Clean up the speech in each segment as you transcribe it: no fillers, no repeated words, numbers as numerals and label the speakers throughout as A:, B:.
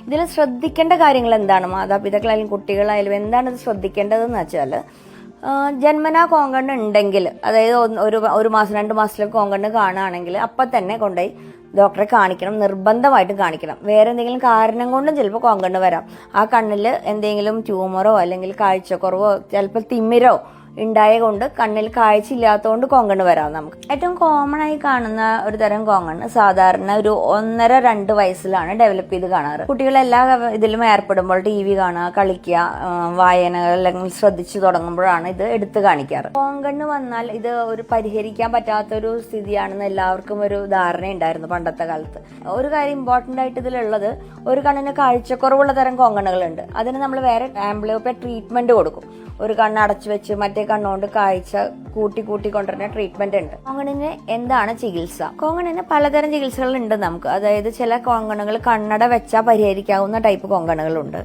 A: ഇതിൽ ശ്രദ്ധിക്കേണ്ട കാര്യങ്ങൾ എന്താണ്, മാതാപിതാക്കളായാലും കുട്ടികളായാലും എന്താണ് ഇത് ശ്രദ്ധിക്കേണ്ടതെന്ന് വെച്ചാൽ, ജന്മനാ കോങ്കണ്ണ് ഉണ്ടെങ്കിൽ, അതായത് ഒരു മാസം 2 മാസത്തിലൊക്കെ കോങ്കണ്ണ് കാണുകയാണെങ്കിൽ അപ്പം തന്നെ കൊണ്ടുപോയി ഡോക്ടറെ കാണിക്കണം, നിർബന്ധമായിട്ടും കാണിക്കണം. വേറെ എന്തെങ്കിലും കാരണം കൊണ്ടും ചിലപ്പോൾ കോങ്കണ്ണ് വരാം. ആ കണ്ണിൽ എന്തെങ്കിലും ട്യൂമറോ അല്ലെങ്കിൽ കാഴ്ചക്കുറവോ ചിലപ്പോൾ തിമിരോ ഉണ്ടായ കൊണ്ട് കണ്ണിൽ കാഴ്ച ഇല്ലാത്തതുകൊണ്ട് കോങ്കണ്ണ് വരാം. നമുക്ക് ഏറ്റവും കോമൺ ആയി കാണുന്ന ഒരു തരം കോങ്കണ്ണ് സാധാരണ ഒരു 1.5-2 വയസ്സിലാണ് ഡെവലപ്പ് ചെയ്ത് കാണാറ്. കുട്ടികൾ എല്ലാ ഇതിലും ഏർപ്പെടുമ്പോൾ TV കാണുക, കളിക്കുക, വായനകൾ അല്ലെങ്കിൽ ശ്രദ്ധിച്ചു തുടങ്ങുമ്പോഴാണ് ഇത് എടുത്തു കാണിക്കാറ്. കോങ്കണ്ണ് വന്നാൽ ഇത് ഒരു പരിഹരിക്കാൻ പറ്റാത്തൊരു സ്ഥിതിയാണെന്ന് എല്ലാവർക്കും ഒരു ധാരണ ഉണ്ടായിരുന്നു പണ്ടത്തെ കാലത്ത്. ഒരു കാര്യം ഇമ്പോർട്ടന്റ് ആയിട്ട് ഇതിലുള്ളത്, ഒരു കണ്ണിന് കാഴ്ചക്കുറവുള്ള തരം കോങ്കണ്ണുകളുണ്ട്. അതിന് നമ്മൾ വേറെ ആംബ്ലിയോപ്പിയ ട്രീറ്റ്മെന്റ് കൊടുക്കും. ഒരു കണ്ണ് അടച്ചു വെച്ച് മറ്റേ കണ്ണുകൊണ്ട് കാഴ്ച കൂട്ടി കൊണ്ടുവരുന്ന ട്രീറ്റ്മെന്റ് ഉണ്ട്. കോങ്കണ്ണിന് എന്താണ് ചികിത്സ? കോങ്കണ്ണിന് പലതരം ചികിത്സകൾ ഉണ്ട് നമുക്ക്. അതായത് ചില കോങ്കണ്ണുകൾ കണ്ണട വെച്ചാൽ പരിഹരിക്കാവുന്ന ടൈപ്പ് കോങ്കണ്ണുകളുണ്ട്.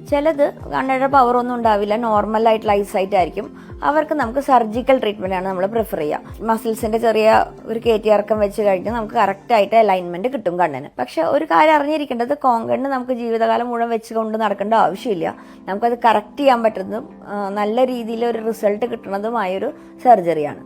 A: ചിലത് കണ്ണട പവർ ഒന്നും ഉണ്ടാവില്ല, നോർമൽ ആയിട്ടുള്ള ഐസൈറ്റ് ആയിരിക്കും. അവർക്ക് നമുക്ക് സർജിക്കൽ ട്രീറ്റ്മെന്റ് ആണ് നമ്മൾ പ്രിഫർ ചെയ്യുക. മസിൽസിന്റെ ചെറിയ ഒരു കയറ്റിയിറക്കം വെച്ച് കഴിഞ്ഞാൽ നമുക്ക് കറക്റ്റ് ആയിട്ട് അലൈൻമെന്റ് കിട്ടും കണ്ണിന്. പക്ഷെ ഒരു കാര്യം അറിഞ്ഞിരിക്കേണ്ടത്, കോങ്കണ്ണ് നമുക്ക് ജീവിതകാലം മുഴുവൻ വെച്ചുകൊണ്ട് നടക്കേണ്ട ആവശ്യമില്ല. നമുക്കത് കറക്റ്റ് ചെയ്യാൻ പറ്റുന്നതും നല്ല രീതിയിൽ ഒരു റിസൾട്ട് കിട്ടുന്നതുമായൊരു സർജറിയാണ്.